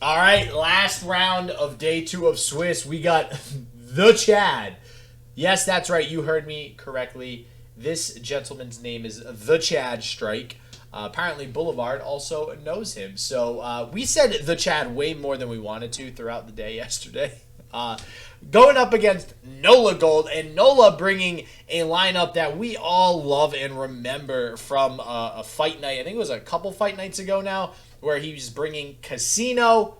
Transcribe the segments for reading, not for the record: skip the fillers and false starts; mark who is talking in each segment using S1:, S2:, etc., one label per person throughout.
S1: All right, last round of day 2 of Swiss. We got the Chad. Yes, that's right. You heard me correctly. This gentleman's name is the Chad Strike. Apparently, Boulevard also knows him. So we said the Chad way more than we wanted to throughout the day yesterday. Going up against Nolagold, and Nola bringing a lineup that we all love and remember from a fight night. I think it was a couple fight nights ago now, where he was bringing Casino,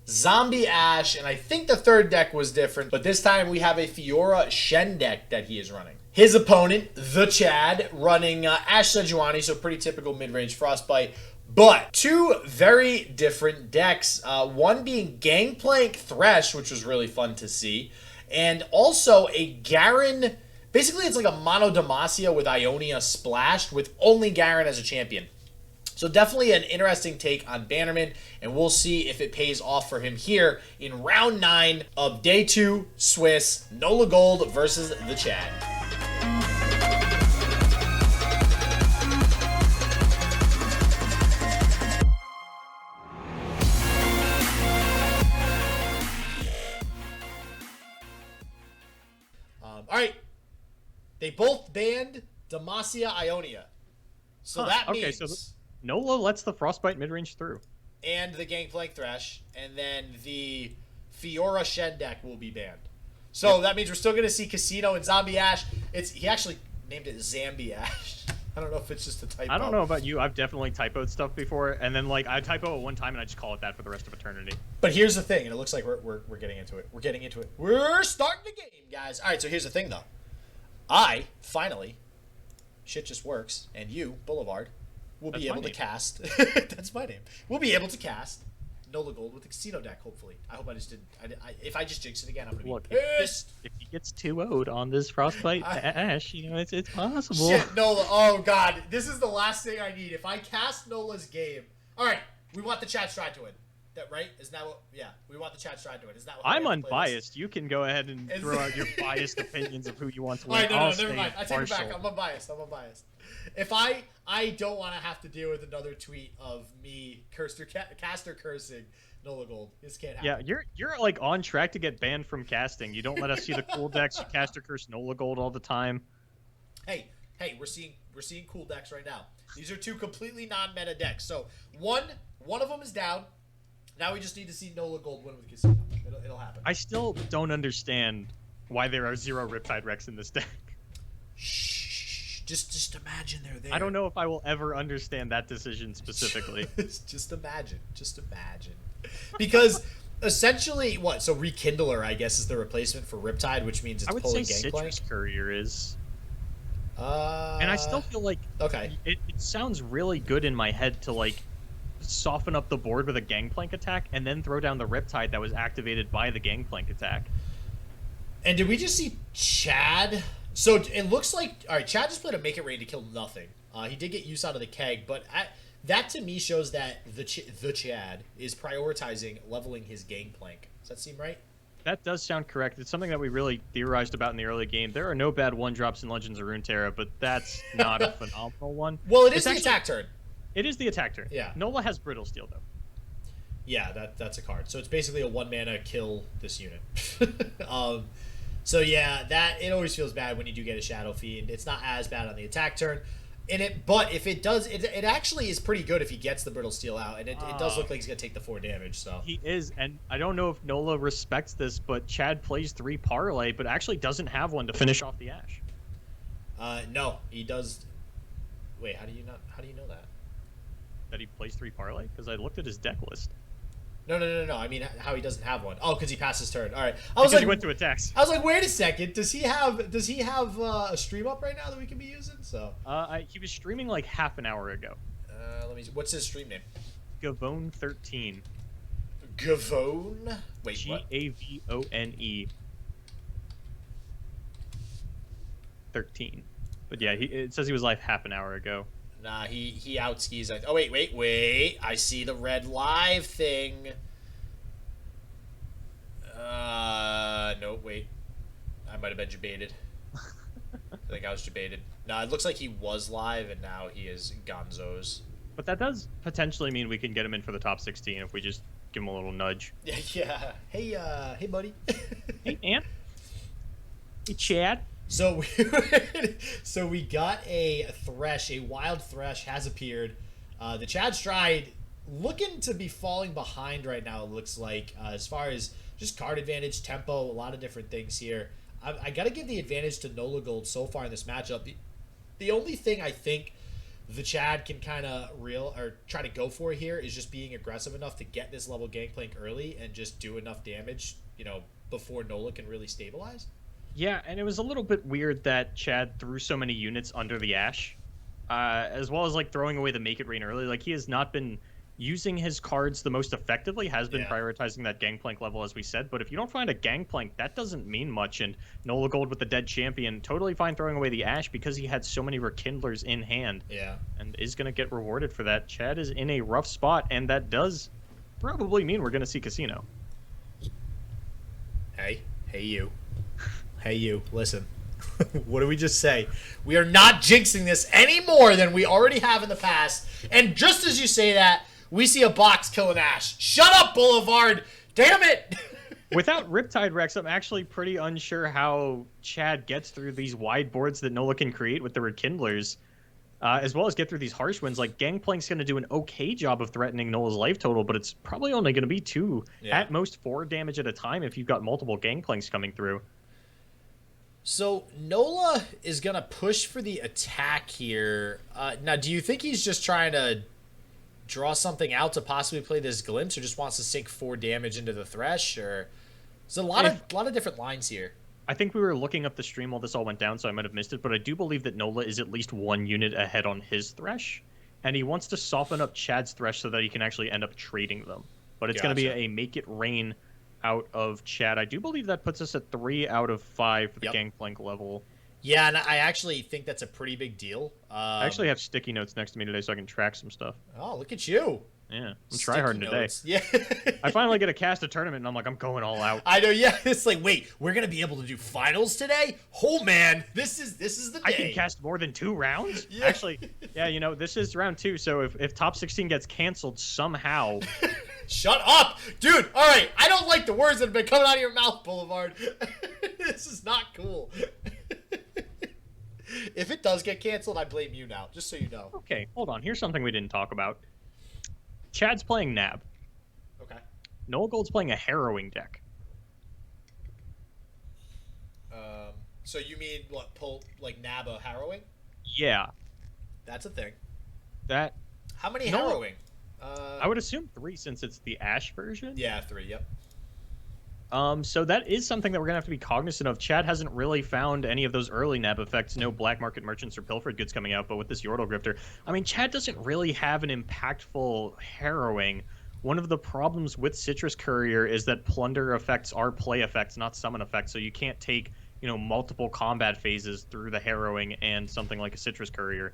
S1: Zombie Ashe, and I think the third deck was different, but this time we have a Fiora Shen deck that he is running. His opponent, the Chad, running Ashe Sejuani, so pretty typical mid-range Frostbite, but two very different decks. One being Gangplank Thresh, which was really fun to see, and also a Garen. Basically, it's like a Mono Demacia with Ionia splashed with only Garen as a champion. So definitely an interesting take on Bannerman, and we'll see if it pays off for him here in round 9 of day 2 Swiss Nolagold versus the Chad. All right, they both banned Demacia Ionia, so that means
S2: so Nola lets the Frostbite midrange through.
S1: And the Gangplank Thresh, and then the Fiora Shen deck will be banned. So that means we're still going to see Casino and Zombie Ashe. He actually named it Zombie Ashe. I don't know if it's just a typo.
S2: I don't know about you. I've definitely typoed stuff before, and then like I typo it one time and I just call it that for the rest of eternity.
S1: But here's the thing, and it looks like we're getting into it. We're getting into it. We're starting the game, guys. All right, so here's the thing, though. I finally, shit just works, and you, Boulevard, will be able to cast. That's my name. We'll be able to cast Nolagold with the Casino deck, hopefully. I hope I just didn't. If I just jinx it again, I'm going to be pissed.
S2: If he gets 2-0'd on this Frostbite Ashe, you know, it's possible.
S1: Shit, Nola. Oh, God. This is the last thing I need. If I cast Nola's game. All right. We want the chat stride to win. That right? Isn't that what? Yeah. We want the chat stride to win. Isn't that what
S2: I'm unbiased. You can go ahead and throw out your biased opinions of who you want to win.
S1: All right, no, never mind. I take it back. I'm unbiased. If I don't want to have to deal with another tweet of me caster cursing Nolagold. This can't happen.
S2: Yeah, you're like on track to get banned from casting. You don't let us see the cool decks. You caster curse Nolagold all the time.
S1: Hey, we're seeing cool decks right now. These are two completely non-meta decks. So one of them is down. Now we just need to see Nolagold win with Casino. It'll happen.
S2: I still don't understand why there are 0 Riptide Rex in this deck.
S1: Shh. Just imagine they're there.
S2: I don't know if I will ever understand that decision specifically.
S1: Just imagine. Because essentially, what? So Rekindler, I guess, is the replacement for Riptide, which means it's pulling Gangplank.
S2: Citrus Courier is. And I still feel like it sounds really good in my head to like soften up the board with a Gangplank attack and then throw down the Riptide that was activated by the Gangplank attack.
S1: And did we just see Chad? So it looks like, all right, Chad just played a Make It Rain to kill nothing. He did get use out of the keg, but that to me shows that the Chad is prioritizing leveling his Gangplank. Does that seem right?
S2: That does sound correct. It's something that we really theorized about in the early game. There are no bad 1-drops in Legends of Runeterra, but that's not a phenomenal one.
S1: Well, it's the attack turn.
S2: It is the attack turn.
S1: Yeah.
S2: Nola has Brittle Steel, though.
S1: Yeah, that's a card. So it's basically a 1-mana kill this unit. So yeah, it always feels bad when you do get a Shadow Fiend. It's not as bad on the attack turn. But if it does, it actually is pretty good if he gets the Brittle Steel out, and it does look like he's gonna take the 4 damage. So
S2: he is, and I don't know if Nola respects this, but Chad plays 3 Parlay, but actually doesn't have one to finish off the Ashe.
S1: No, he does. Wait, how do you know that?
S2: That he plays 3 Parlay? Because I looked at his deck list.
S1: No. I mean, how he doesn't have one. Oh, because he passed his turn. All right.
S2: He went to attacks.
S1: I was like, wait a second. Does he have a stream up right now that we can be using? So.
S2: He was streaming like half an hour ago.
S1: Let me. What's his stream name?
S2: Gavone13.
S1: Gavone. Wait, what?
S2: Gavone. 13. But yeah, it says he was live half an hour ago.
S1: Nah, he outskis. Oh, wait. I see the red live thing. No, wait. I might have been debated. I think I was debated. No, it looks like he was live, and now he is gonzos.
S2: But that does potentially mean we can get him in for the top 16 if we just give him a little nudge.
S1: Yeah. Hey, buddy.
S2: Hey, man. Hey, Chad.
S1: So we got a Thresh, a wild Thresh has appeared. The Chad Stride looking to be falling behind right now, it looks like, as far as just card advantage, tempo, a lot of different things here. I got to give the advantage to Nolagold so far in this matchup. The only thing I think the Chad can kind of try to go for here is just being aggressive enough to get this level Gangplank early and just do enough damage, before Nola can really stabilize.
S2: Yeah, and it was a little bit weird that Chad threw so many units under the Ashe, as well as like throwing away the Make It Rain early. Like, he has not been using his cards the most effectively, has been prioritizing that Gangplank level, as we said. But if you don't find a Gangplank, that doesn't mean much. And Nolagold with the dead champion, totally fine throwing away the Ashe because he had so many Rekindlers in hand.
S1: Yeah. And
S2: is going to get rewarded for that. Chad is in a rough spot, and that does probably mean we're going to see Casino.
S1: Hey you. Hey you, listen. What did we just say? We are not jinxing this any more than we already have in the past. And just as you say that, we see a box kill an Ashe. Shut up, Boulevard! Damn it!
S2: Without Riptide Rex, I'm actually pretty unsure how Chad gets through these wide boards that Nola can create with the Rekindlers, as well as get through these harsh wins. Like, Gangplank's going to do an okay job of threatening Nola's life total, but it's probably only going to be 2, at most 4 damage at a time if you've got multiple Gangplanks coming through.
S1: So Nola is going to push for the attack here. Now, do you think he's just trying to draw something out to possibly play this Glimpse, or just wants to sink 4 damage into the Thresh? Or there's a lot of different lines here.
S2: I think we were looking up the stream while this all went down, so I might have missed it, but I do believe that Nola is at least 1 unit ahead on his Thresh, and he wants to soften up Chad's Thresh so that he can actually end up trading them. But it's going to be a Make It Rain out of Chad. I do believe that puts us at 3 out of 5 for the Gangplank level.
S1: Yeah, and I actually think that's a pretty big deal.
S2: I actually have sticky notes next to me today so I can track some stuff.
S1: Oh, look at you.
S2: Yeah, I'm tryharding today.
S1: Yeah.
S2: I finally get a cast a tournament, and I'm like, I'm going all out.
S1: I know, yeah. It's like, wait, we're going to be able to do finals today? Oh, man, this is the day.
S2: I can cast more than 2 rounds?
S1: Yeah.
S2: Actually, yeah, this is round 2, so if top 16 gets canceled somehow...
S1: Shut up! Dude, all right, I don't like the words that have been coming out of your mouth, Boulevard. This is not cool. If it does get canceled, I blame you now, just so you know.
S2: Okay, hold on. Here's something we didn't talk about. Chad's playing Nab.
S1: Okay.
S2: Nolagold's playing a Harrowing deck.
S1: So you mean, what, pull, like, Nab a Harrowing?
S2: Yeah.
S1: That's a thing.
S2: How
S1: many Harrowing?
S2: I would assume 3 since it's the Ashe version.
S1: Yeah, 3, yep.
S2: So that is something that we're going to have to be cognizant of. Chad hasn't really found any of those early Nab effects. No black market merchants or pilfered goods coming out, but with this Yordle Grifter, I mean, Chad doesn't really have an impactful Harrowing. One of the problems with Citrus Courier is that plunder effects are play effects, not summon effects, so you can't take, multiple combat phases through the Harrowing and something like a Citrus Courier.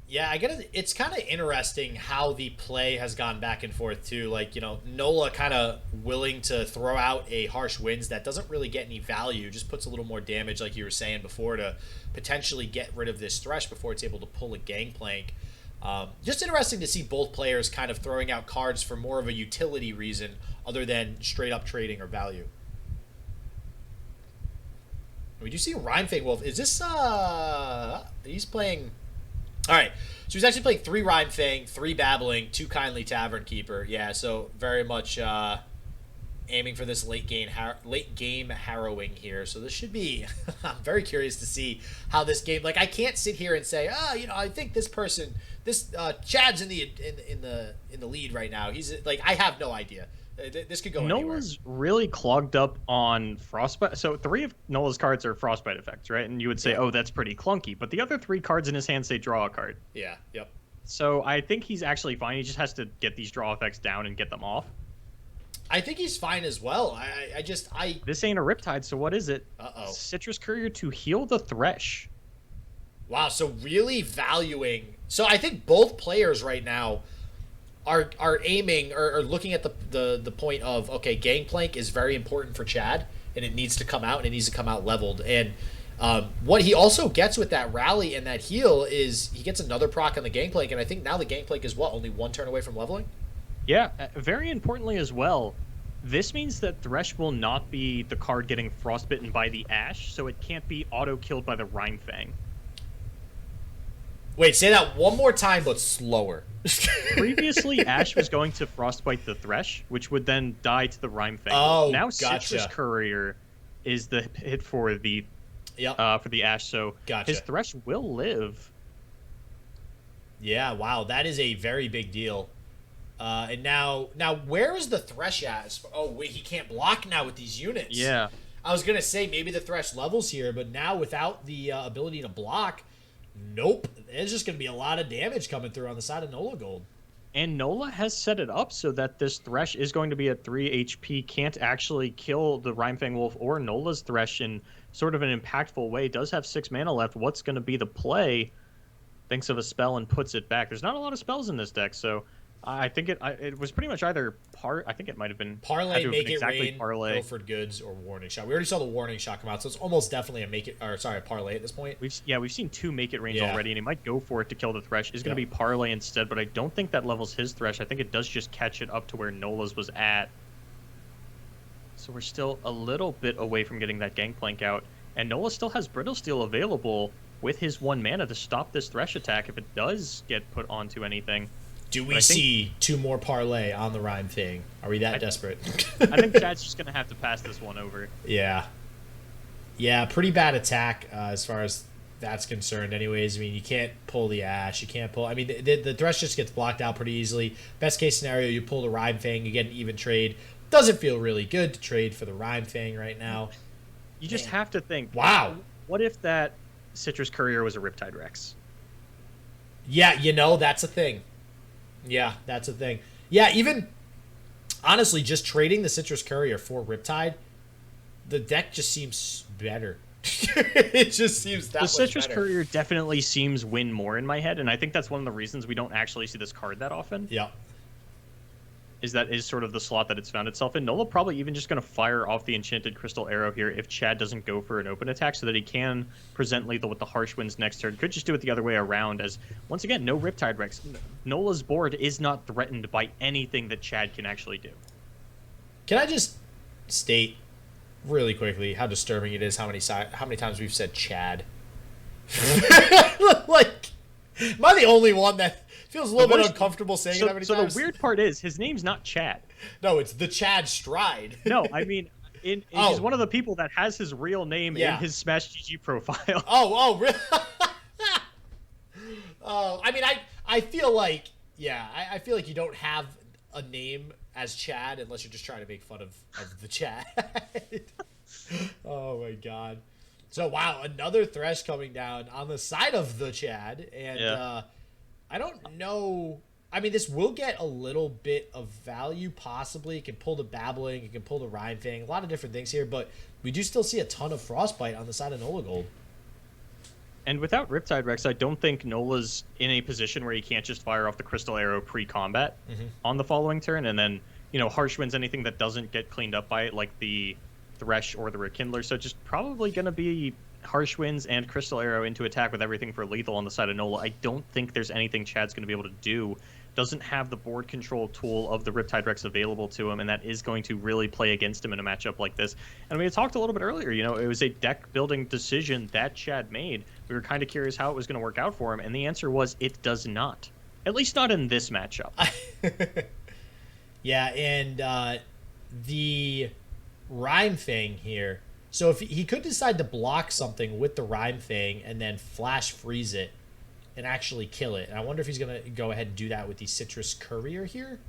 S1: Yeah, it's kind of interesting how the play has gone back and forth, too. Like, Nola kind of willing to throw out a Harsh Winds that doesn't really get any value, just puts a little more damage, like you were saying before, to potentially get rid of this Thresh before it's able to pull a Gangplank. Just interesting to see both players kind of throwing out cards for more of a utility reason other than straight-up trading or value. We do see Rhymefang Wolf. Is this, he's playing... All right, so he's actually playing 3 Rhymefang, 3 Babbling, 2 Kindly Tavern Keeper. Yeah, so very much aiming for this late game Harrowing here. So this should be. I'm very curious to see how this game. Like, I can't sit here and say, I think this Chad's in the lead right now. He's like, I have no idea. This could go anywhere.
S2: Nola's really clogged up on Frostbite. So 3 of Nola's cards are Frostbite effects, right? And you would say, oh, that's pretty clunky. But the other 3 cards in his hand say draw a card.
S1: Yeah, yep.
S2: So I think he's actually fine. He just has to get these draw effects down and get them off.
S1: I think he's fine as well.
S2: This ain't a Riptide, so what is it?
S1: Uh-oh.
S2: Citrus Courier to heal the Thresh.
S1: Wow, so really valuing... So I think both players right now are aiming or looking at the point of, okay, Gangplank is very important for Chad, and it needs to come out, and it needs to come out leveled. And what he also gets with that rally and that heal is he gets another proc on the Gangplank, and I think now the Gangplank is, what, only 1 turn away from leveling?
S2: Yeah, very importantly as well, this means that Thresh will not be the card getting frostbitten by the Ashe, so it can't be auto-killed by the Rhymefang.
S1: Wait, say that one more time, but slower.
S2: Previously, Ashe was going to frostbite the Thresh, which would then die to the Rhymefang.
S1: Oh,
S2: now
S1: gotcha.
S2: Citrus Courier is the hit for the Ashe, so his Thresh will live.
S1: Yeah, wow, that is a very big deal. And now where is the Thresh at? Oh, wait, he can't block now with these units.
S2: Yeah.
S1: I was going to say maybe the Thresh levels here, but now without the ability to block, nope. There's just going to be a lot of damage coming through on the side of Nolagold.
S2: And Nola has set it up so that this Thresh is going to be at 3 HP, can't actually kill the Rhymefang Wolf or Nola's Thresh in sort of an impactful way. Does have 6 mana left. What's going to be the play? Thinks of a spell and puts it back. There's not a lot of spells in this deck, so I think it was pretty much either I think it might have been
S1: Parlay, Make It Rain,
S2: Parlay.
S1: Pilfered Goods, or Warning Shot. We already saw the Warning Shot come out, so it's almost definitely a Parlay at this point.
S2: We've seen 2 Make It Rains already, and he might go for it to kill the Thresh. Is going to be Parlay instead, but I don't think that levels his Thresh. I think it does just catch it up to where Nola's was at. So we're still a little bit away from getting that Gangplank out, and Nola still has Brittle Steel available with his 1 mana to stop this Thresh attack if it does get put onto anything.
S1: Do we see 2 more Parlay on the Rhymefang? Are we that desperate?
S2: I think Chad's just going to have to pass this one over.
S1: Yeah. Yeah, pretty bad attack as far as that's concerned anyways. I mean, you can't pull the Ashe. You can't pull... I mean, the Thresh just gets blocked out pretty easily. Best case scenario, you pull the Rhymefang, you get an even trade. Doesn't feel really good to trade for the Rhymefang right now.
S2: You just have to think,
S1: wow,
S2: what if that Citrus Courier was a Riptide Rex?
S1: Yeah, that's a thing. Yeah, that's a thing. Yeah, even, honestly, just trading the Citrus Courier for Riptide, the deck just seems better. It just seems that much better.
S2: The Citrus Courier definitely seems win more in my head, and I think that's one of the reasons we don't actually see this card that often.
S1: Yeah.
S2: Is sort of the slot that it's found itself in. Nola probably even just going to fire off the Enchanted Crystal Arrow here if Chad doesn't go for an open attack so that he can present lethal with the Harsh Winds next turn. Could just do it the other way around as, once again, no Riptide Rex. Nola's board is not threatened by anything that Chad can actually do.
S1: Can I just state really quickly how disturbing it is how many times we've said Chad? Like, am I the only one that feels a little bit uncomfortable saying it that many times?
S2: So the weird part is, his name's not Chad.
S1: No, it's the Chad Stride.
S2: No, I mean, he's one of the people that has his real name in his Smash GG profile.
S1: Oh, really? Oh, I mean, I feel like, I feel like you don't have a name as Chad unless you're just trying to make fun of the Chad. Oh, my God. So, wow, another Thresh coming down on the side of the Chad, and I don't know. I mean, this will get a little bit of value, possibly. It can pull the Babbling. It can pull the Rhymefang. A lot of different things here, but we do still see a ton of Frostbite on the side of Nolagold.
S2: And without Riptide Rex, I don't think Nola's in a position where he can't just fire off the Crystal Arrow pre-combat on the following turn, and then, Harsh Winds, anything that doesn't get cleaned up by it, like the Thresh or the Rekindler. So just probably going to be Harsh Winds and Crystal Arrow into attack with everything for lethal on the side of Nola. I don't think there's anything Chad's going to be able to do. Doesn't have the board control tool of the Riptide Rex available to him, and that is going to really play against him in a matchup like this. And we had talked a little bit earlier, it was a deck-building decision that Chad made. We were kind of curious how it was going to work out for him, and the answer was it does not. At least not in this matchup.
S1: Yeah, and the Rhymefang here. So if he could decide to block something with the Rhymefang and then flash freeze it and actually kill it. And I wonder if he's going to go ahead and do that with the Citrus Courier here.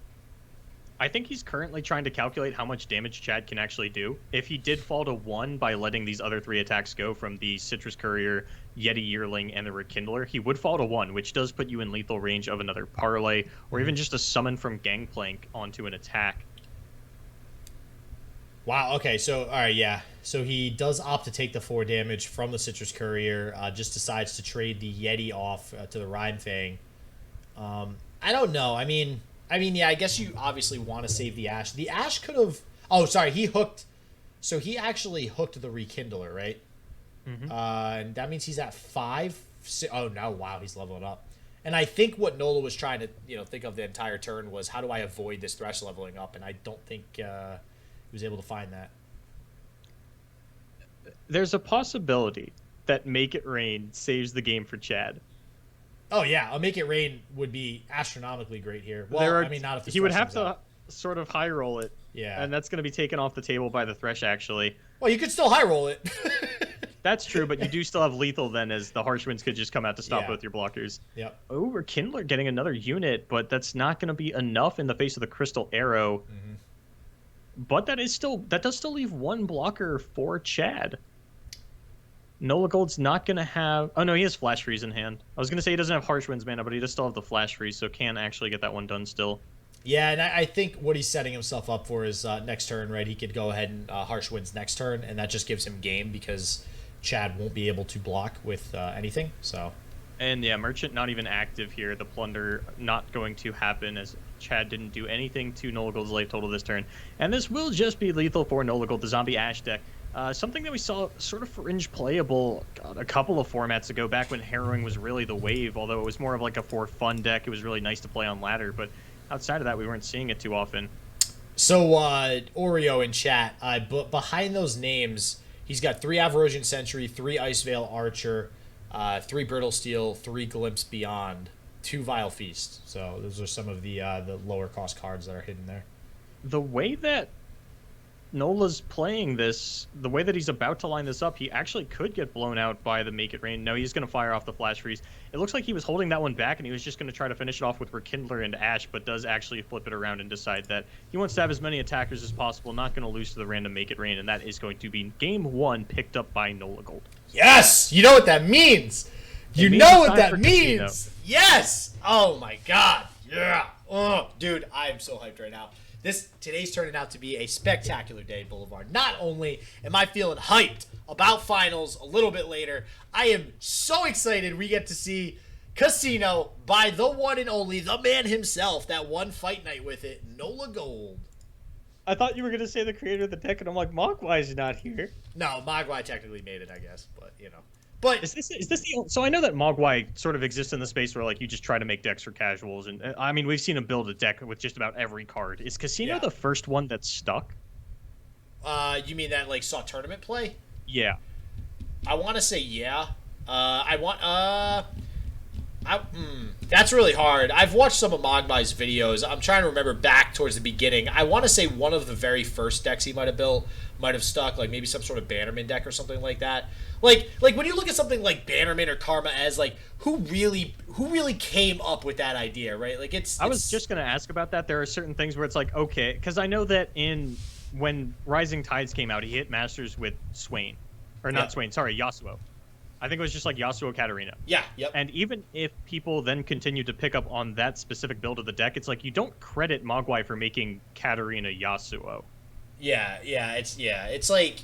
S2: I think he's currently trying to calculate how much damage Chad can actually do. If he did fall to 1 by letting these other 3 attacks go from the Citrus Courier, Yeti Yearling, and the Rekindler, he would fall to 1, which does put you in lethal range of another Parlay, or even just a summon from Gangplank onto an attack.
S1: Wow, okay, so, alright, yeah. So he does opt to take the 4 damage from the Citrus Courier, just decides to trade the Yeti off to the Rhymefang. I don't know, I mean, yeah, I guess you obviously want to save the Ashe. The Ashe could have... Oh, sorry, he hooked... So he actually hooked the Rekindler, right? And that means he's at 5. Oh, no, wow, he's leveling up. And I think what Nola was trying to, think of the entire turn was, how do I avoid this Thresh leveling up? And I don't think he was able to find that.
S2: There's a possibility that Make It Rain saves the game for Chad.
S1: Oh, yeah. A Make It Rain would be astronomically great here. Well, I mean, not if the
S2: he would have to
S1: out.
S2: Sort of high roll it.
S1: Yeah.
S2: And that's going to be taken off the table by the Thresh, actually.
S1: Well, you could still high roll it.
S2: That's true, but you do still have lethal then, as the Harsh Winds could just come out to stop both your blockers.
S1: Yep.
S2: Oh, Rekindler getting another unit, but that's not going to be enough in the face of the Crystal Arrow. Mm-hmm. But that does still leave one blocker for Chad. Nolagold's not going to have... Oh, no, he has Flash Freeze in hand. I was going to say he doesn't have Harsh Winds mana, but he does still have the Flash Freeze, so can actually get that one done still.
S1: Yeah, and I think what he's setting himself up for is next turn, right? He could go ahead and Harsh Winds next turn, and that just gives him game because Chad won't be able to block with anything, so...
S2: And yeah, Merchant not even active here. The Plunder not going to happen, as Chad didn't do anything to Nolagold's life total this turn. And this will just be lethal for Nolagold, the Zombie Ashe deck. Something that we saw sort of fringe playable a couple of formats ago, back when Harrowing was really the wave, although it was more of like a for fun deck. It was really nice to play on ladder, but outside of that, we weren't seeing it too often.
S1: So, Oreo in chat, but behind those names, he's got 3 Avarosian Sentry, 3 Ice Veil Archer, 3 Brittle Steel, 3 Glimpse Beyond, 2 Vile Feast. So those are some of the lower cost cards that are hidden there.
S2: The way that Nola's playing this, the way that he's about to line this up, he actually could get blown out by the Make It Rain. No, he's going to fire off the Flash Freeze. It looks like he was holding that one back, and he was just going to try to finish it off with Rekindler and Ashe, but does actually flip it around and decide that he wants to have as many attackers as possible, not going to lose to the random Make It Rain, and that is going to be game 1 picked up by Nolagold.
S1: Yes! You know what that means! You know what that means! Yes! Oh my god! Yeah! Oh, dude, I am so hyped right now. Today's turning out to be a spectacular day, Boulevard. Not only am I feeling hyped about finals a little bit later, I am so excited we get to see Casino by the one and only, the man himself, that won Fight Night with it, Nolagold.
S2: I thought you were going to say the creator of the deck, and I'm like, Mogwai's not here.
S1: No, Mogwai technically made it, I guess, but, But
S2: is this the... So I know that Mogwai sort of exists in the space where, like, you just try to make decks for casuals, and I mean, we've seen him build a deck with just about every card. Is Casino the first one that's stuck?
S1: You mean that, like, saw tournament play?
S2: Yeah.
S1: I want to say yeah. That's really hard. I've watched some of Mogwai's videos. I'm trying to remember back towards the beginning. I want to say one of the very first decks he might have built might have stuck, like maybe some sort of Bannerman deck or something like that. Like when you look at something like Bannerman or Karma as like who really came up with that idea, right? Like I
S2: was just gonna ask about that. There are certain things where it's like, okay, because I know that when Rising Tides came out, he hit Masters with Swain, or not Swain, sorry, Yasuo. I think it was just like Yasuo Katarina.
S1: Yeah, yep.
S2: And even if people then continue to pick up on that specific build of the deck, it's like you don't credit Mogwai for making Katarina Yasuo.
S1: It's like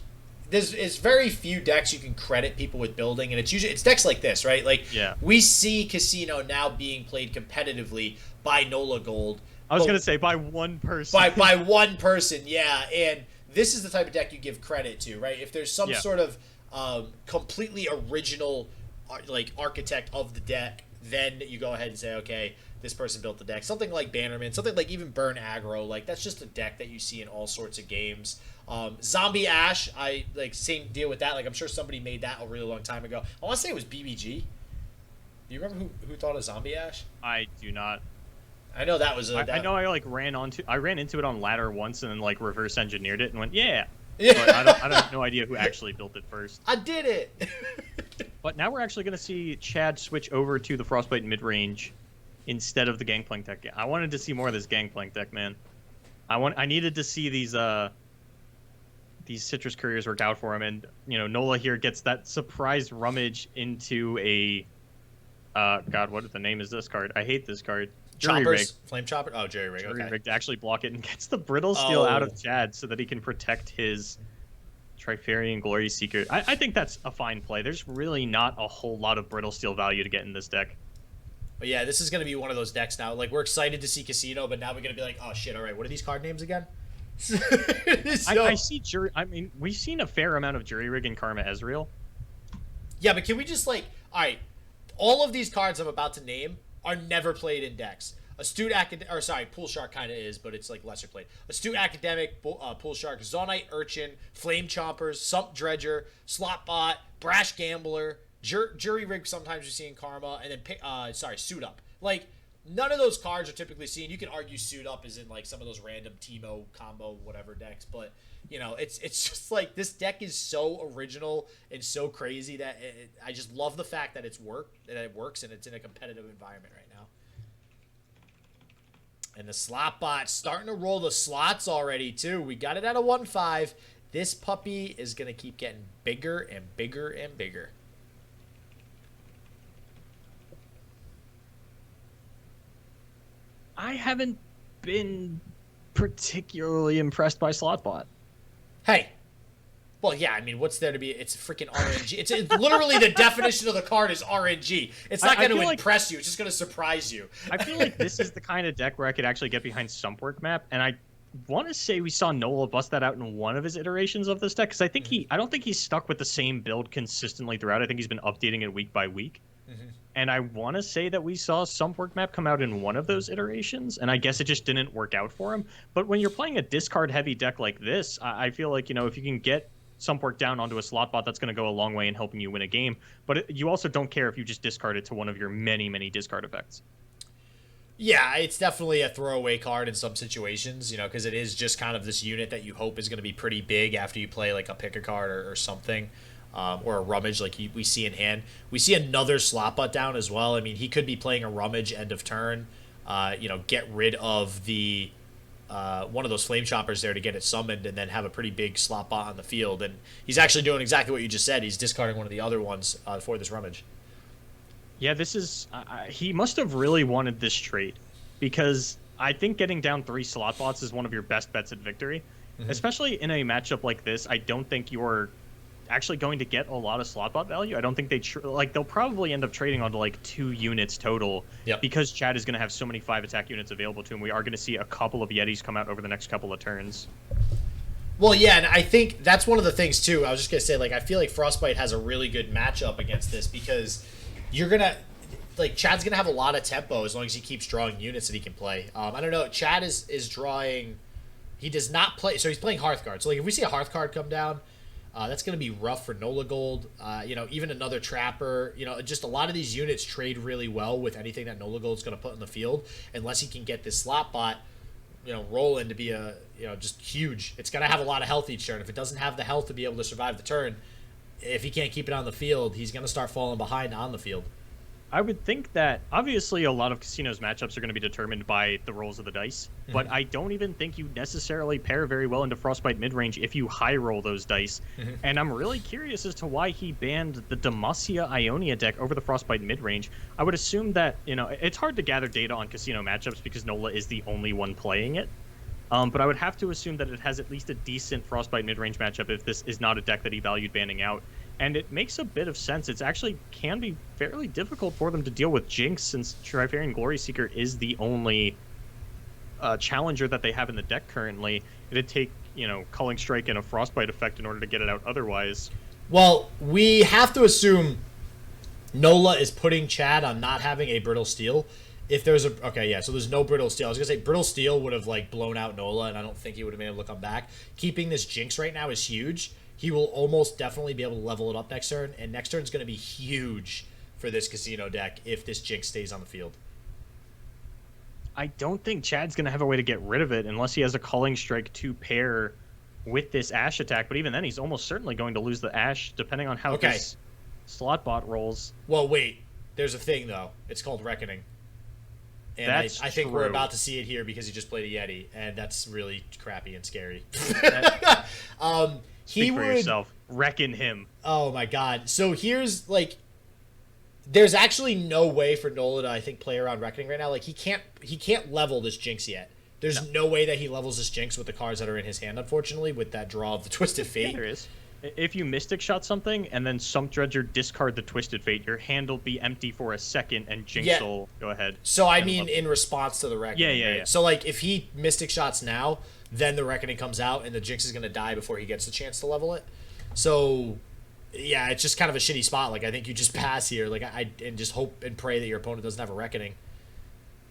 S1: there's very few decks you can credit people with building, and it's decks like this, right? Like we see Casino now being played competitively by Nolagold.
S2: I was gonna say by one person.
S1: By one person, yeah. And this is the type of deck you give credit to, right? If there's some sort of completely original like architect of the deck, then you go ahead and say, okay, this person built the deck. Something like Bannerman, something like even Burn Aggro, like that's just a deck that you see in all sorts of games. Zombie Ashe, I like same deal with that. Like I'm sure somebody made that a really long time ago. I want to say it was BBG. Do you remember who thought of Zombie Ashe?
S2: I do not.
S1: I know that was
S2: I know I like ran into it on ladder once and then like reverse engineered it and went but I have no idea who actually built it first.
S1: I did it.
S2: But now we're actually going to see Chad switch over to the Frostbite mid-range instead of the Gangplank deck. I wanted to see more of this Gangplank deck, man. I needed to see these Citrus Couriers work out for him, and Nola here gets that surprise rummage into a God, what the name is this card? I hate this card. Jury Rig.
S1: Flame Chopper? Oh, Jury Rig,
S2: Jury Rig to actually block it and gets the Brittle Steel out of Chad so that he can protect his Trifarian Glory Seeker. I think that's a fine play. There's really not a whole lot of Brittle Steel value to get in this deck.
S1: But yeah, this is going to be one of those decks now. Like, we're excited to see Casino, but now we're going to be like, oh shit, all right, what are these card names again?
S2: I see Jury... I mean, we've seen a fair amount of Jury Rig and Karma Ezreal.
S1: Yeah, but can we just like... All right, all of these cards I'm about to name are never played in decks. Astute Academic, or sorry, Pool Shark kind of is, but it's like lesser played. Astute Academic, Pool Shark, Zonite Urchin, Flame Chompers, Sump Dredger, Slotbot, Brash Gambler, Jury Rig. Sometimes you see in Karma, and then Suit Up. Like, none of those cards are typically seen. You can argue Suit Up is in like some of those random Teemo combo whatever decks, but you know, it's just like this deck is so original and so crazy that I just love the fact that it works and it's in a competitive environment right now. And the slot bot starting to roll the slots already, too. We got it at a 1-5. This puppy is going to keep getting bigger and bigger and bigger.
S2: I haven't been particularly impressed by Slotbot.
S1: Hey. Well, yeah, I mean, what's there to be? It's freaking RNG. It's literally the definition of the card is RNG. It's not going to impress you. It's just going to surprise you.
S2: I feel like this is the kind of deck where I could actually get behind Sumpwork Map, and I want to say we saw Nola bust that out in one of his iterations of this deck, because I don't think he's stuck with the same build consistently throughout. I think he's been updating it week by week. And I want to say that we saw Sumpwork Map come out in one of those iterations, and I guess it just didn't work out for him. But when you're playing a discard-heavy deck like this, I feel like, you know, if you can get Sumpwork down onto a slot bot, that's going to go a long way in helping you win a game. But you also don't care if you just discard it to one of your many, many discard effects.
S1: Yeah, it's definitely a throwaway card in some situations, you know, because it is just kind of this unit that you hope is going to be pretty big after you play like a pick a card or something. Or a rummage like we see in hand. We see another slot butt down as well. I mean, he could be playing a rummage end of turn. You know, get rid of the one of those flame choppers there to get it summoned, and then have a pretty big slot bot on the field. And he's actually doing exactly what you just said. He's discarding one of the other ones for this rummage. Yeah,
S2: this is he must have really wanted this trade, because I think getting down 3 slot bots is one of your best bets at victory, especially in a matchup like this. I don't think you're actually going to get a lot of slot bot value. I don't think they'll probably end up trading onto like 2 units total, because Chad is going to have so many 5 attack units available to him. We are going to see a couple of Yetis come out over the next couple of turns.
S1: Well, yeah, and I think that's one of the things too. I was just going to say, like, I feel like Frostbite has a really good matchup against this, because you're going to, like, Chad's going to have a lot of tempo as long as he keeps drawing units that he can play. I don't know. Chad is drawing, he does not play, so he's playing Hearthguard. So like if we see a Hearthguard come down, that's going to be rough for Nolagold. You know, even another Trapper. You know, just a lot of these units trade really well with anything that Nolagold's going to put in the field, unless he can get this slot bot, you know, rolling to be a, you know, just huge. It's going to have a lot of health each turn. If it doesn't have the health to be able to survive the turn, if he can't keep it on the field, he's going to start falling behind on the field.
S2: I would think that, obviously, a lot of Casino's matchups are going to be determined by the rolls of the dice, but I don't even think you necessarily pair very well into Frostbite midrange if you high roll those dice. And I'm really curious as to why he banned the Demacia Ionia deck over the Frostbite midrange. I would assume that, you know, it's hard to gather data on Casino matchups because Nola is the only one playing it. But I would have to assume that it has at least a decent Frostbite midrange matchup if this is not a deck that he valued banning out. And it makes a bit of sense. It's actually can be fairly difficult for them to deal with Jinx, since Trifarian Glory Seeker is the only challenger that they have in the deck currently. It'd take, you know, Culling Strike and a Frostbite effect in order to get it out otherwise.
S1: Well, we have to assume Nola is putting Chad on not having a Brittle Steel. If there's a... Okay, yeah, so there's no Brittle Steel. I was going to say Brittle Steel would have, like, blown out Nola, and I don't think he would have been able to come back. Keeping this Jinx right now is huge. He will almost definitely be able to level it up next turn, and next turn is going to be huge for this Casino deck if this Jinx stays on the field.
S2: I don't think Chad's going to have a way to get rid of it unless he has a Culling Strike to pair with this Ashe attack, but even then he's almost certainly going to lose the Ashe depending on how this slot bot rolls.
S1: Well, wait. There's a thing, though. It's called Reckoning. And I think we're about to see it here because he just played a Yeti, and that's really crappy and scary.
S2: Speak for yourself. Reckon him.
S1: Oh my god. So here's, like, there's actually no way for Nola to, I think, play around Reckoning right now. Like, he can't level this Jinx yet. There's no way that he levels this Jinx with the cards that are in his hand, unfortunately, with that draw of the Twisted Fate.
S2: Yeah, there is. If you Mystic Shot something and then Sump Dredger discard the Twisted Fate, your hand will be empty for a second and Jinx will go ahead.
S1: So I mean in response to the Reckoning.
S2: Yeah.
S1: So like if he Mystic Shots now, then the Reckoning comes out and the Jinx is going to die before he gets the chance to level it. So yeah, it's just kind of a shitty spot. Like I think you just pass here, like and just hope and pray that your opponent doesn't have a Reckoning.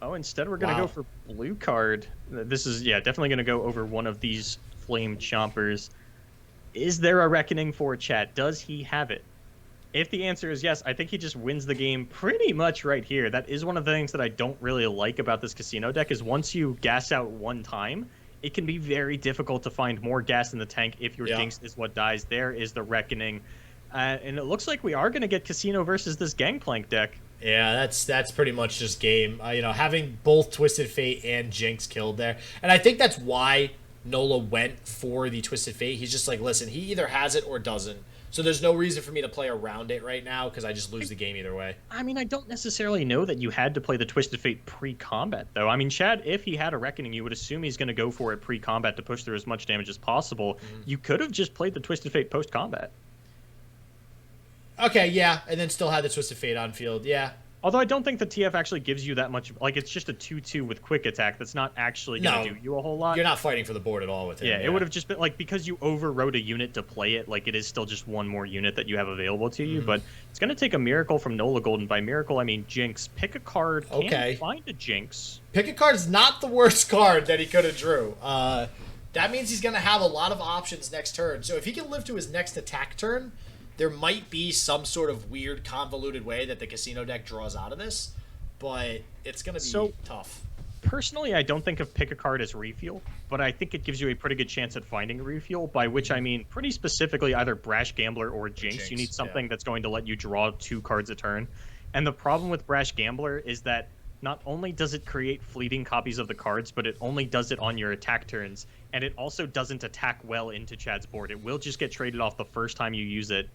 S2: Oh, instead we're going to go for blue card. This is, yeah, definitely going to go over one of these flame chompers. Is there a reckoning for Chad? Does he have it? If the answer is yes, I think he just wins the game pretty much right here. That is one of the things that I don't really like about this casino deck is once you gas out one time, it can be very difficult to find more gas in the tank if your Jinx is what dies. There is the reckoning. And it looks like we are going to get Casino versus this Gangplank deck.
S1: Yeah, that's pretty much just game. You know, having both Twisted Fate and Jinx killed there. And I think that's why Nola went for the Twisted Fate. He's just like, listen, he either has it or doesn't. So there's no reason for me to play around it right now because I just lose the game either way.
S2: I mean, I don't necessarily know that you had to play the Twisted Fate pre-combat, though. I mean, Chad, if he had a Reckoning, you would assume he's going to go for it pre-combat to push through as much damage as possible. You could have just played the Twisted Fate post-combat.
S1: Okay, yeah, and then still had the Twisted Fate on field, yeah.
S2: Although I don't think the TF actually gives you that much. Like, it's just a 2-2 with quick attack. That's not actually going to do you a whole lot.
S1: You're not fighting for the board at all with it.
S2: Yeah, it would have just been, like, because you overrode a unit to play it, like, it is still just one more unit that you have available to you. But it's going to take a miracle from Nolagold, and by miracle, I mean Jinx. Pick a card. Can find a Jinx.
S1: Pick a card's not the worst card that he could have drew. That means he's going to have a lot of options next turn. So if he can live to his next attack turn, there might be some sort of weird, convoluted way that the casino deck draws out of this. But it's going to be tough.
S2: Personally, I don't think of pick a card as refuel, but I think it gives you a pretty good chance at finding a refuel, by which I mean pretty specifically either Brash Gambler or Jinx. You need something that's going to let you draw 2 cards a turn. And the problem with Brash Gambler is that not only does it create fleeting copies of the cards, but it only does it on your attack turns, and it also doesn't attack well into Chad's board. It will just get traded off the first time you use it.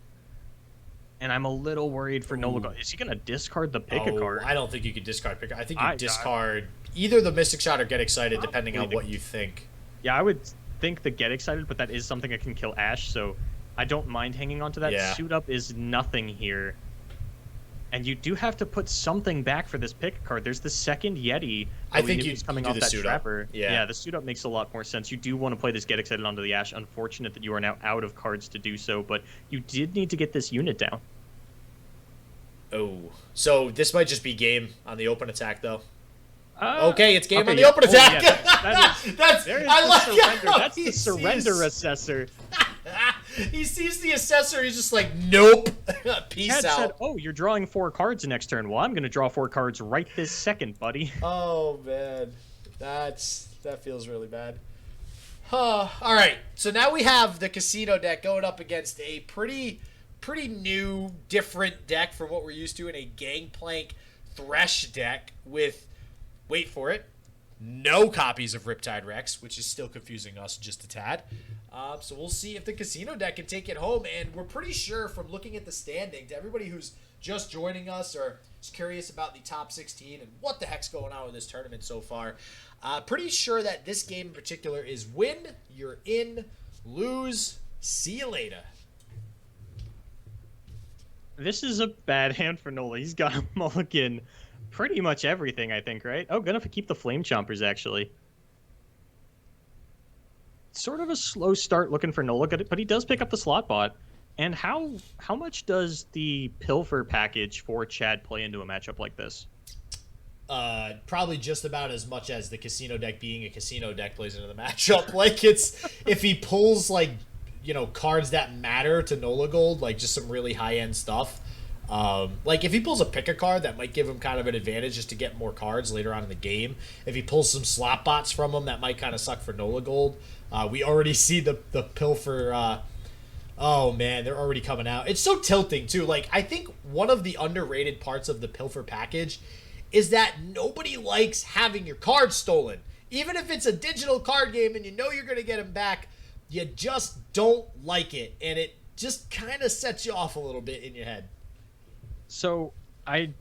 S2: And I'm a little worried for Nolagold. Is he going to discard the pick a card?
S1: I don't think you could discard pick. I think you discard either the Mystic Shot or Get Excited, depending on what you think.
S2: Yeah, I would think the Get Excited, but that is something that can kill Ashe, so I don't mind hanging on to that.
S1: Yeah.
S2: Suit Up is nothing here. And you do have to put something back for this pick card. There's the second Yeti.
S1: I think he's
S2: coming off that Trapper.
S1: Yeah,
S2: the Suit Up makes a lot more sense. You do want to play this Get Excited onto the Ashe. Unfortunate that you are now out of cards to do so, but you did need to get this unit down.
S1: Oh, so this might just be game on the open attack, though. Okay, it's game on the open attack.
S2: That's the surrender assessor.
S1: He sees the assessor. He's just like, nope. Peace
S2: Chad
S1: out.
S2: Said, oh, you're drawing 4 cards next turn. Well, I'm going to draw 4 cards right this second, buddy.
S1: Oh man, that feels really bad. All right, so now we have the casino deck going up against a pretty new, different deck from what we're used to in a Gangplank Thresh deck with, wait for it, no copies of Riptide Rex, which is still confusing us just a tad. So we'll see if the casino deck can take it home, and we're pretty sure from looking at the standing, to everybody who's just joining us or is curious about the top 16 and what the heck's going on with this tournament so far, pretty sure that this game in particular is win, you're in, lose, see you later.
S2: This is a bad hand for Nola. He's got a mulligan pretty much everything, I think, right? Oh, gonna keep the Flame Chompers, actually. Sort of a slow start looking for Nola, but he does pick up the slot bot. And how much does the Pilfer package for Chad play into a matchup like this?
S1: Probably just about as much as the casino deck being a casino deck plays into the matchup. Like, it's, if he pulls, like, you know, cards that matter to Nolagold, like just some really high-end stuff. Like if he pulls a pick a card, that might give him kind of an advantage just to get more cards later on in the game. If he pulls some slot bots from him, that might kind of suck for Nolagold. We already see the Pilfer. Oh man, they're already coming out. It's so tilting too. Like, I think one of the underrated parts of the Pilfer package is that nobody likes having your cards stolen. Even if it's a digital card game and you know you're going to get them back, you just don't like it, and it just kind of sets you off a little bit in your head.
S2: So I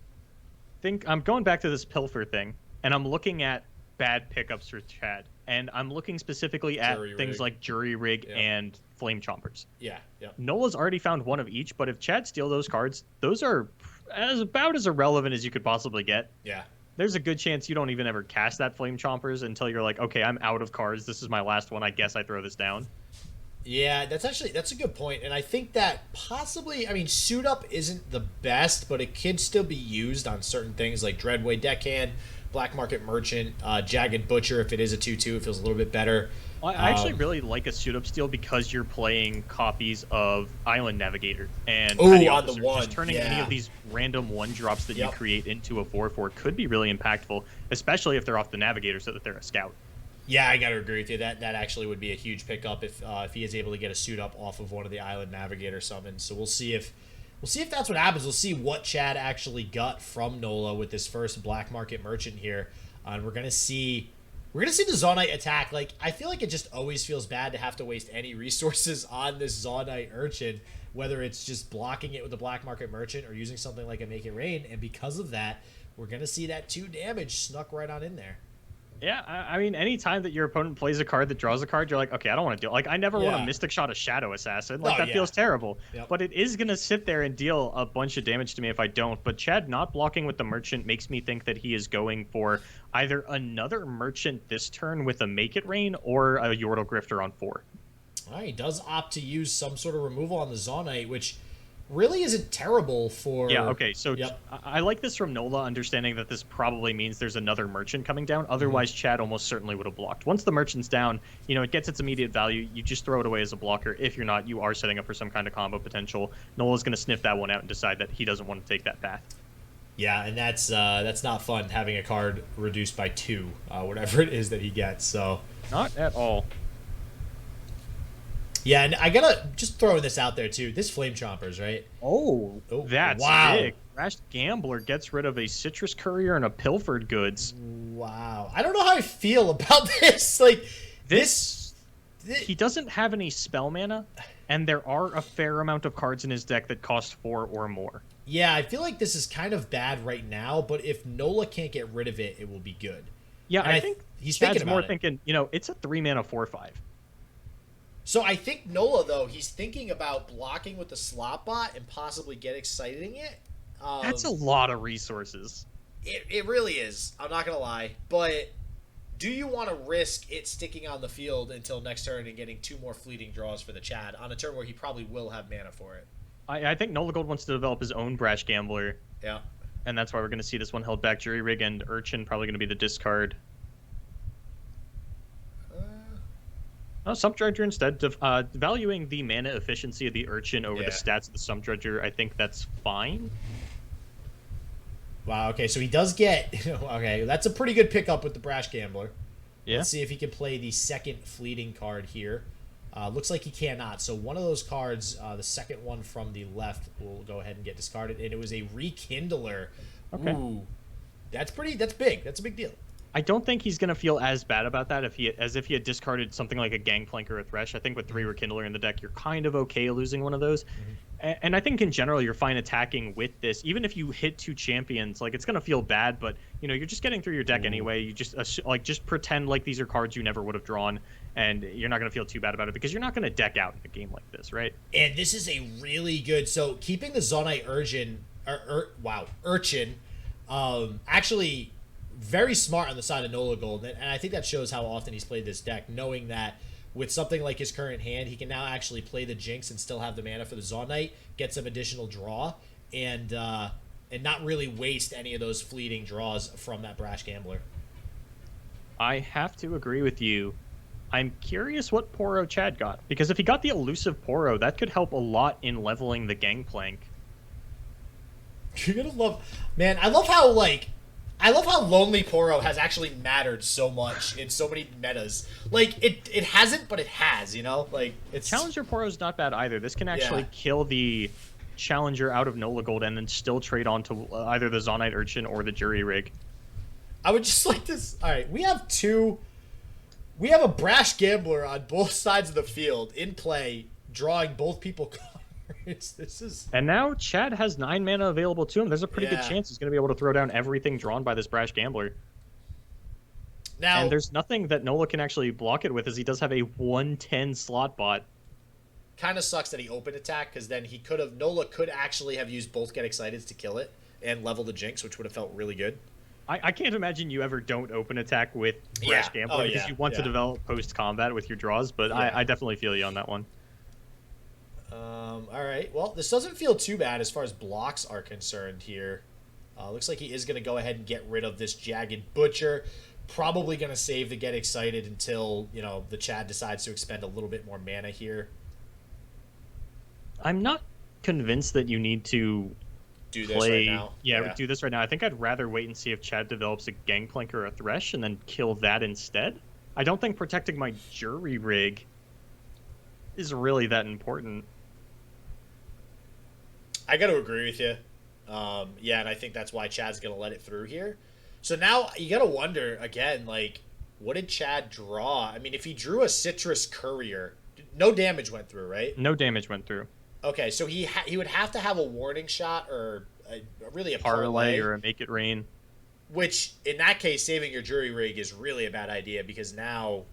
S2: think I'm going back to this Pilfer thing, and I'm looking at bad pickups for Chad, and I'm looking specifically at things like Jury Rig and Flame Chompers.
S1: Yeah.
S2: Nola's already found one of each, but if Chad steals those cards, those are about as irrelevant as you could possibly get.
S1: Yeah.
S2: There's a good chance you don't even ever cast that Flame Chompers until you're like, okay, I'm out of cards. This is my last one. I guess I throw this down.
S1: Yeah, that's a good point. And I think that possibly, I mean, Suit Up isn't the best, but it can still be used on certain things like Dreadway Deckhand, Black Market Merchant, Jagged Butcher. If it is a 2/2, it feels a little bit better.
S2: I actually really like a suit-up steal because you're playing copies of Island Navigator and Petty
S1: on the
S2: Officer.
S1: one.
S2: Just turning any of these random one drops that you create into a 4/4 could be really impactful, especially if they're off the Navigator so that they're a scout.
S1: Yeah, I gotta agree with you. That actually would be a huge pickup if he is able to get a suit up off of one of the Island Navigator summons. So we'll see if that's what happens. We'll see what Chad actually got from Nola with this first Black Market Merchant here, and we're gonna see the Zaunite attack. Like, I feel like it just always feels bad to have to waste any resources on this Zaunite Urchin, whether it's just blocking it with the Black Market Merchant or using something like a Make It Rain. And because of that, we're gonna see that 2 damage snuck right on in there.
S2: Yeah, I mean, any time that your opponent plays a card that draws a card, you're like, okay, I don't want to deal. Like, I never want to Mystic Shot a Shadow Assassin. Like, that feels terrible. Yep. But it is going to sit there and deal a bunch of damage to me if I don't. But Chad not blocking with the Merchant makes me think that he is going for either another Merchant this turn with a Make It Rain or a Yordle Grifter on 4.
S1: All right, he does opt to use some sort of removal on the Zaunite, which really isn't terrible for...
S2: Yeah, okay, so I like this from Nola, understanding that this probably means there's another Merchant coming down. Otherwise, Chad almost certainly would have blocked. Once the Merchant's down, you know, it gets its immediate value. You just throw it away as a blocker. If you're not, you are setting up for some kind of combo potential. Nola's going to sniff that one out and decide that he doesn't want to take that path.
S1: Yeah, and that's not fun, having a card reduced by 2, whatever it is that he gets. So
S2: not at all.
S1: Yeah, and I gotta just throwing this out there too. This Flame Chompers, right?
S2: Oh, that's big. Rash Gambler gets rid of a Citrus Courier and a Pilfered Goods.
S1: Wow. I don't know how I feel about this. Like, this
S2: he doesn't have any spell mana, and there are a fair amount of cards in his deck that cost 4 or more.
S1: Yeah, I feel like this is kind of bad right now, but if Nola can't get rid of it, it will be good.
S2: Yeah, I think
S1: he's
S2: Chad's more thinking, you know, it's a 3-mana 4/5.
S1: So I think Nola, though, he's thinking about blocking with the slot bot and possibly get exciting it.
S2: That's a lot of resources.
S1: It really is. I'm not going to lie. But do you want to risk it sticking on the field until next turn and getting 2 more fleeting draws for the Chad on a turn where he probably will have mana for it?
S2: I think Nolagold wants to develop his own Brash Gambler.
S1: Yeah.
S2: And that's why we're going to see this one held back. Jury Rig and Urchin probably going to be the discard. Sump Dredger instead, valuing the mana efficiency of the Urchin over the stats of the Sump Dredger, I think that's fine.
S1: Wow, okay, so he does get... Okay, that's a pretty good pickup with the Brash Gambler.
S2: Yeah.
S1: Let's see if he can play the second fleeting card here. Looks like he cannot, so one of those cards, the second one from the left, will go ahead and get discarded, and it was a Rekindler.
S2: Okay.
S1: Ooh, that's big. That's a big deal.
S2: I don't think he's going to feel as bad about that as if he had discarded something like a Gangplank or a Thresh. I think with 3 Rekindler in the deck, you're kind of okay losing one of those. And I think in general, you're fine attacking with this. Even if you hit 2 champions, like, it's going to feel bad, but, you know, you're just getting through your deck anyway. You just pretend like these are cards you never would have drawn, and you're not going to feel too bad about it because you're not going to deck out in a game like this, right? And
S1: this is a really good... So keeping the Zaunite Urchin, actually... very smart on the side of Nolagold, and I think that shows how often he's played this deck, knowing that with something like his current hand, he can now actually play the Jinx and still have the mana for the Zaunite, get some additional draw, and not really waste any of those fleeting draws from that Brash Gambler.
S2: I have to agree with you. I'm curious what Poro Chad got, because if he got the elusive Poro, that could help a lot in leveling the Gangplank.
S1: You're gonna love... Man, I love how Lonely Poro has actually mattered so much in so many metas. Like, it hasn't, but it has, you know? Like, it's...
S2: Challenger Poro's not bad either. This can actually kill the Challenger out of Nolagold and then still trade on to either the Zaunite Urchin or the Jury Rig.
S1: I would just like this... Alright, we have a Brash Gambler on both sides of the field in play, drawing both people cards. This is...
S2: And now Chad has 9 mana available to him. There's a pretty good chance he's going to be able to throw down everything drawn by this Brash Gambler.
S1: Now,
S2: and there's nothing that Nola can actually block it with, as he does have a 110 slot bot.
S1: Kind of sucks that he opened attack, because then Nola could actually have used both Get Excited to kill it and level the Jinx, which would have felt really good.
S2: I can't imagine you ever don't open attack with Brash Gambler, because you want to develop post-combat with your draws, but I definitely feel you on that one.
S1: All right. Well, this doesn't feel too bad as far as blocks are concerned here. Looks like he is going to go ahead and get rid of this Jagged Butcher. Probably going to save the Get Excited until, you know, the Chad decides to expend a little bit more mana here.
S2: I'm not convinced that you need to
S1: do this right now.
S2: Yeah, do this right now. I think I'd rather wait and see if Chad develops a Gangplank or a Thresh and then kill that instead. I don't think protecting my Jury Rig is really that important.
S1: I got to agree with you. Yeah, and I think that's why Chad's going to let it through here. So now you got to wonder, again, like, what did Chad draw? I mean, if he drew a Citrus Courier, no damage went through, right?
S2: No damage went through.
S1: Okay, so he would have to have a Warning Shot or really a
S2: Parlay or a Make It Rain.
S1: Which, in that case, saving your Jury Rig is really a bad idea because now,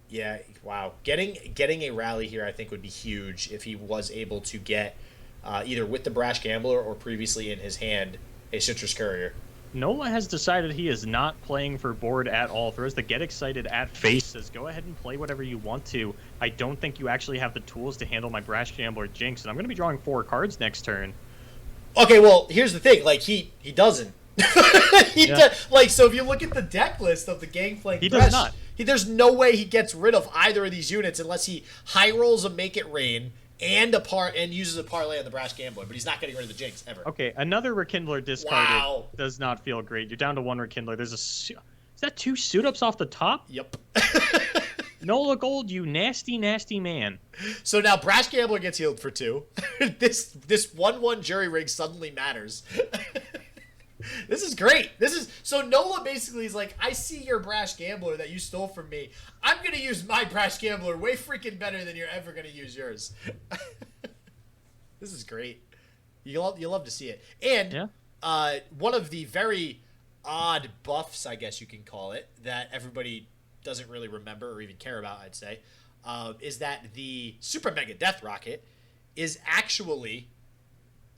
S1: yeah, wow. Getting a rally here I think would be huge if he was able to get either with the Brash Gambler or previously in his hand a Citrus Courier.
S2: Nola has decided he is not playing for board at all. Throws the Get Excited at face, says go ahead and play whatever you want to. I don't think you actually have the tools to handle my Brash Gambler Jinx, and I'm going to be drawing 4 cards next turn.
S1: Okay, well, here's the thing. Like, he doesn't. Like, so if you look at the deck list of the Gangplank,
S2: he does not.
S1: There's no way he gets rid of either of these units unless he high rolls a Make It Rain and uses a Parlay on the Brash Gambler, but he's not getting rid of the Jinx ever.
S2: Okay, another Rekindler discarded does not feel great. You're down to 1 Rekindler. Is that 2 suit-ups off the top?
S1: Yep.
S2: Nolagold, you nasty, nasty man.
S1: So now Brash Gambler gets healed for 2. This 1/1 Jury Rig suddenly matters. This is great. So Nola basically is like, I see your Brash Gambler that you stole from me. I'm going to use my Brash Gambler way freaking better than you're ever going to use yours. This is great. You'll love to see it. And one of the very odd buffs, I guess you can call it, that everybody doesn't really remember or even care about, I'd say, is that the Super Mega Death Rocket is actually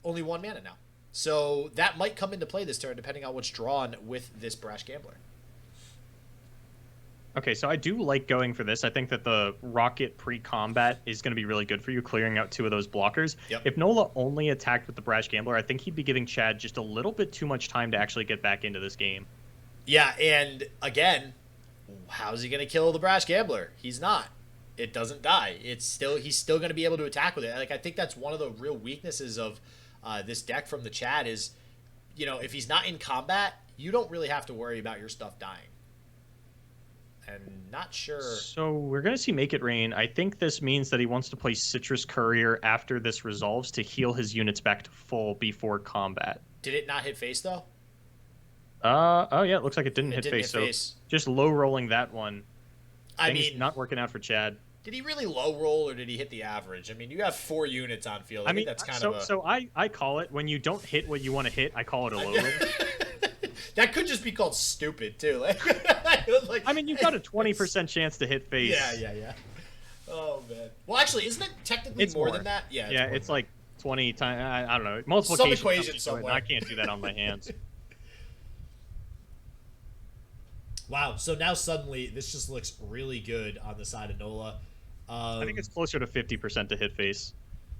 S1: only 1 mana now. So that might come into play this turn, depending on what's drawn with this Brash Gambler.
S2: Okay, so I do like going for this. I think that the Rocket pre-combat is going to be really good for you, clearing out 2 of those blockers.
S1: Yep.
S2: If Nola only attacked with the Brash Gambler, I think he'd be giving Chad just a little bit too much time to actually get back into this game.
S1: Yeah, and again, how's he going to kill the Brash Gambler? He's not. It doesn't die. He's still going to be able to attack with it. Like, I think that's one of the real weaknesses of this deck from the Chad is, you know, if he's not in combat, you don't really have to worry about your stuff dying. And not sure.
S2: So we're going to see Make It Rain. I think this means that he wants to play Citrus Courier after this resolves to heal his units back to full before combat.
S1: Did it not hit face, though?
S2: Oh, yeah, it looks like it didn't hit face. So just low rolling that one.
S1: I mean,
S2: not working out for Chad.
S1: Did he really low roll or did he hit the average? I mean, you have 4 units on field. I mean, that's kind of a...
S2: So I call it, when you don't hit what you want to hit, I call it a low roll.
S1: That could just be called stupid, too. Like,
S2: I mean, you've got a 20% chance to hit face.
S1: Yeah. Oh, man. Well, actually, isn't it technically more than that? Yeah,
S2: it's like 20 times. I don't know. Multiplication.
S1: Some equation somewhere.
S2: I can't do that on my hands.
S1: Wow. So now suddenly this just looks really good on the side of Nola.
S2: I think it's closer to 50% to hit face.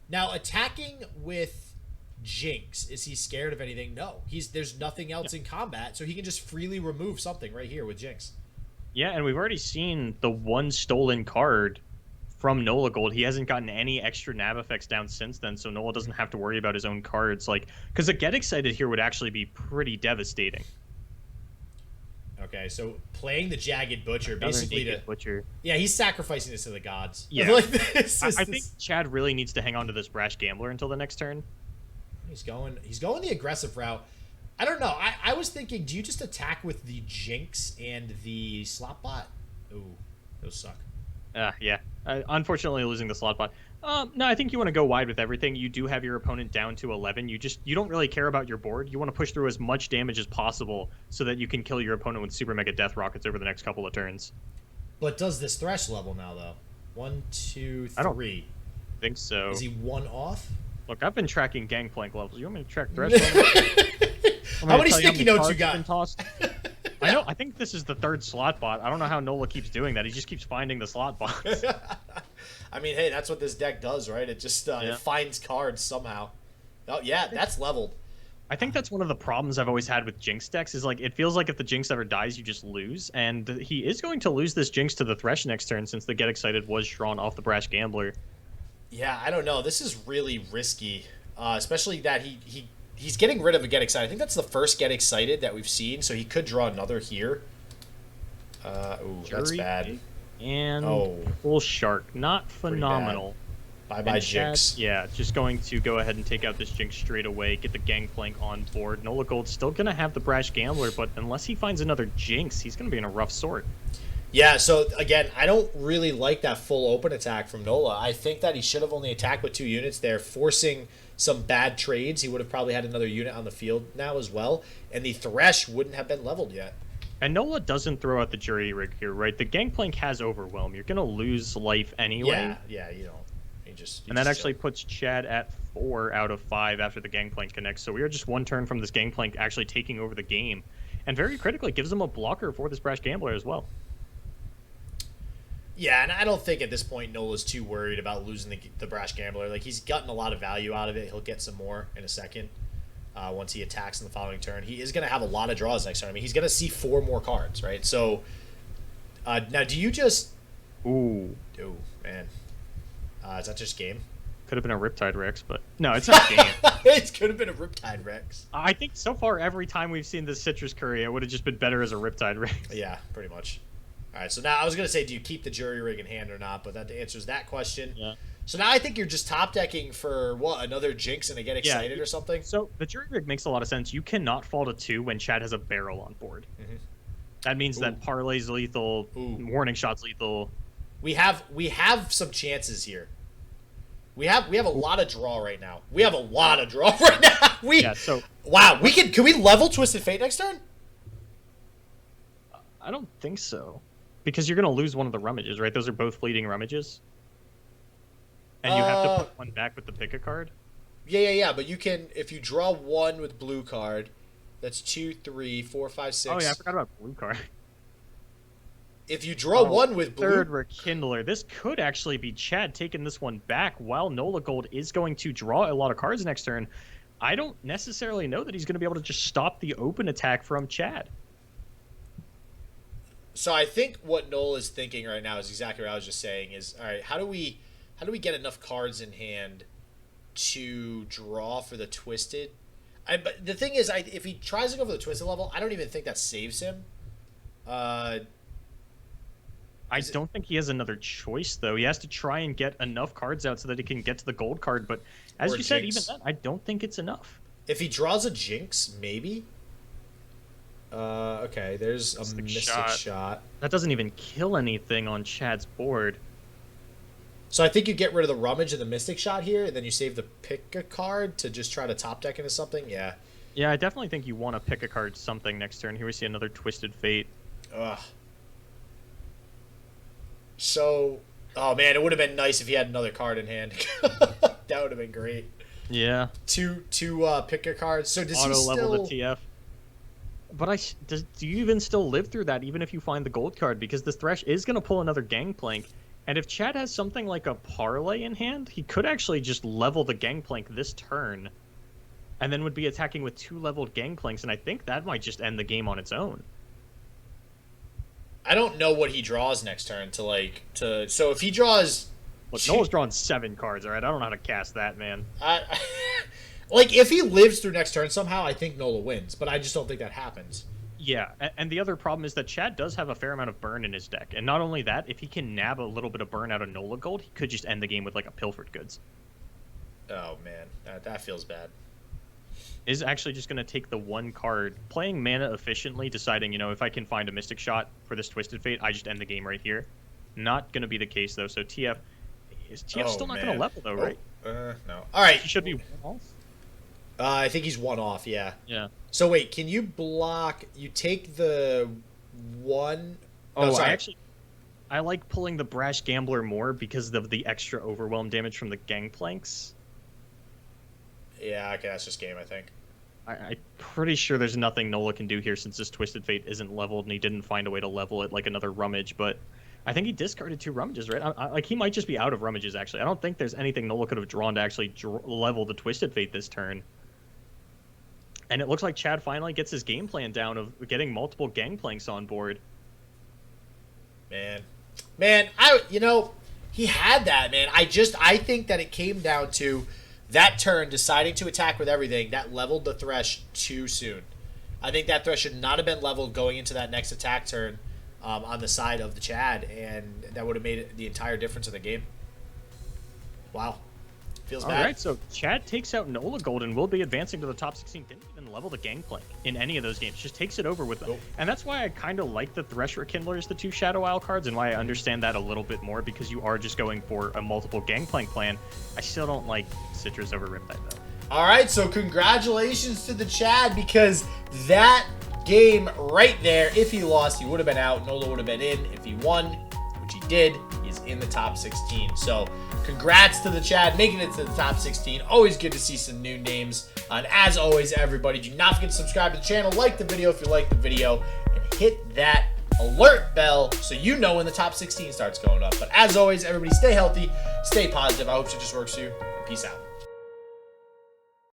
S1: Now, attacking with Jinx, is he scared of anything? No. There's nothing else in combat, so he can just freely remove something right here with Jinx.
S2: Yeah, and we've already seen the 1 stolen card from Nolagold. He hasn't gotten any extra nab effects down since then, so Nola doesn't have to worry about his own cards. Like, because a Get Excited here would actually be pretty devastating.
S1: Okay, so playing the Jagged Butcher, basically to...
S2: Butcher.
S1: Yeah, he's sacrificing this to the gods.
S2: Yeah.
S1: Like
S2: I think Chad really needs to hang on to this Brash Gambler until the next turn.
S1: He's going the aggressive route. I don't know. I was thinking, do you just attack with the Jinx and the Slot Bot? Ooh, those suck.
S2: Yeah. Unfortunately, losing the Slot Bot. No, I think you want to go wide with everything. You do have your opponent down to 11. You don't really care about your board. You want to push through as much damage as possible so that you can kill your opponent with Super Mega Death Rockets over the next couple of turns.
S1: But does this Thresh level now, though? 1, 2, 3.
S2: I don't think so.
S1: Is he 1 off?
S2: Look, I've been tracking Gangplank levels. You want me to track Thresh levels?
S1: How many sticky notes you got?
S2: I know. I think this is the 3rd slot bot. I don't know how Nola keeps doing that. He just keeps finding the slot bots.
S1: I mean, hey, that's what this deck does, right? It just it finds cards somehow. Oh, yeah, that's leveled.
S2: I think that's one of the problems I've always had with Jinx decks is like it feels like if the Jinx ever dies, you just lose, and he is going to lose this Jinx to the Thresh next turn since the Get Excited was drawn off the Brash Gambler.
S1: Yeah, I don't know. This is really risky, especially that he's getting rid of a Get Excited. I think that's the first Get Excited that we've seen, so he could draw another here. Ooh, that's bad.
S2: And full Shark, not phenomenal.
S1: Bye-bye, Jinx.
S2: Yeah, just going to go ahead and take out this Jinx straight away, get the Gangplank on board. Nolagold's still going to have the Brash Gambler, but unless he finds another Jinx, he's going to be in a rough sort.
S1: Yeah, so again, I don't really like that full open attack from Nola. I think that he should have only attacked with 2 units there, forcing some bad trades. He would have probably had another unit on the field now as well, and the Thresh wouldn't have been leveled yet.
S2: And Nola doesn't throw out the Jury Rig here, right? The Gangplank has Overwhelm. You're going to lose life anyway.
S1: Yeah, you don't.
S2: And that actually puts Chad at 4 out of 5 after the Gangplank connects. So we are just 1 turn from this Gangplank actually taking over the game. And very critically, gives him a blocker for this Brash Gambler as well.
S1: Yeah, and I don't think at this point Nola's too worried about losing the Brash Gambler. Like, he's gotten a lot of value out of it. He'll get some more in a second once he attacks in the following turn. He is going to have a lot of draws next turn. I mean, he's going to see 4 more cards, right? So, now do you just... Ooh, man. Is that just game?
S2: Could have been a Riptide Rex, but no, it's not game.
S1: It could have been a Riptide Rex.
S2: I think so far every time we've seen this Citrus Curry, it would have just been better as a Riptide Rex.
S1: Yeah, pretty much. All right, so now I was going to say, do you keep the Jury Rig in hand or not? But that answers that question.
S2: Yeah.
S1: So now I think you're just top decking for, what, another Jinx and a Get Excited or something?
S2: So the Jury Rig makes a lot of sense. You cannot fall to 2 when Chad has a barrel on board. Mm-hmm. That means that Parlay's lethal, Warning Shot's lethal. We
S1: have some chances here. We have a lot of draw right now. We have a lot of draw right now. Wow, can we level Twisted Fate next turn?
S2: I don't think so. Because you're going to lose one of the rummages, right? Those are both fleeting rummages. And you have to put one back with the pick a card.
S1: Yeah. But you can, if you draw 1 with blue card, that's 2, 3, 4, 5, 6.
S2: Oh yeah, I forgot about blue card.
S1: If you draw 1 with blue...
S2: Third Rekindler. This could actually be Chad taking this one back while Nolagold is going to draw a lot of cards next turn. I don't necessarily know that he's going to be able to just stop the open attack from Chad.
S1: So I think what Nola is thinking right now is exactly what I was just saying is, all right, how do we get enough cards in hand to draw for the Twisted? But the thing is, if he tries to go for the Twisted level, I don't even think that saves him.
S2: I don't think he has another choice, though. He has to try and get enough cards out so that he can get to the gold card. But as you said, even then, I don't think it's enough.
S1: If he draws a Jinx, maybe. Okay, there's a Mystic Shot.
S2: That doesn't even kill anything on Chad's board.
S1: So I think you get rid of the Rummage and the Mystic Shot here, and then you save the Pick a Card to just try to top deck into something? Yeah.
S2: Yeah, I definitely think you want to pick a card something next turn. Here we see another Twisted Fate.
S1: Ugh. So, oh man, it would have been nice if he had another card in hand. That would have been great.
S2: Yeah.
S1: Two pick your cards. So does
S2: auto
S1: he still...
S2: level the TF? But do you even still live through that, even if you find the gold card? Because this Thresh is going to pull another Gangplank. And if Chad has something like a Parlay in hand, he could actually just level the Gangplank this turn. And then would be attacking with 2 leveled Gangplanks. And I think that might just end the game on its own.
S1: I don't know what he draws next turn so if he draws...
S2: Look, Nola's drawing 7 cards, alright? I don't know how to cast that, man.
S1: Like, if he lives through next turn somehow, I think Nola wins, but I just don't think that happens.
S2: Yeah, and the other problem is that Chad does have a fair amount of burn in his deck. And not only that, if he can nab a little bit of burn out of Nolagold, he could just end the game with, like, a Pilfered Goods.
S1: Oh, man. That feels bad.
S2: Is actually just going to take the 1 card, playing mana efficiently, deciding, if I can find a Mystic Shot for this Twisted Fate, I just end the game right here. Not going to be the case, though. So TF... Is TF still not going to level, though, right?
S1: No. All right.
S2: He should be 1 off?
S1: I think he's 1 off, yeah.
S2: Yeah.
S1: So wait, can you block... You take the 1...
S2: Oh, sorry. I like pulling the Brash Gambler more because of the extra Overwhelm damage from the Gangplanks.
S1: Yeah, okay, that's just game, I think.
S2: I'm pretty sure there's nothing Nola can do here since this Twisted Fate isn't leveled and he didn't find a way to level it like another Rummage, but I think he discarded 2 Rummages, right? He might just be out of Rummages, actually. I don't think there's anything Nola could have drawn to actually level the Twisted Fate this turn. And it looks like Chad finally gets his game plan down of getting multiple Gangplanks on board.
S1: Man, he had that, man. I think that it came down to that turn deciding to attack with everything that leveled the Thresh too soon. I think that Thresh should not have been leveled going into that next attack turn on the side of the Chad, and that would have made it the entire difference of the game. Wow. Feels bad.
S2: All right, so Chad takes out Nolagold and will be advancing to the top 16. Didn't even level the Gangplank in any of those games. Just takes it over with them. And that's why I kind of like the Thresh Rekindlers, the 2 Shadow Isle cards, and why I understand that a little bit more, because you are just going for a multiple Gangplank plan. I still don't like Citrus over Riptide, though.
S1: All right, so congratulations to the Chad, because that game right there, if he lost, he would have been out. Nola would have been in. If he won, which he did, he's in the top 16. So congrats to the Chad, making it to the top 16. Always good to see some new names. And as always, everybody, do not forget to subscribe to the channel, like the video if you like the video, and hit that alert bell so you know when the top 16 starts going up. But as always, everybody stay healthy, stay positive. I hope shit just works for you. Peace out.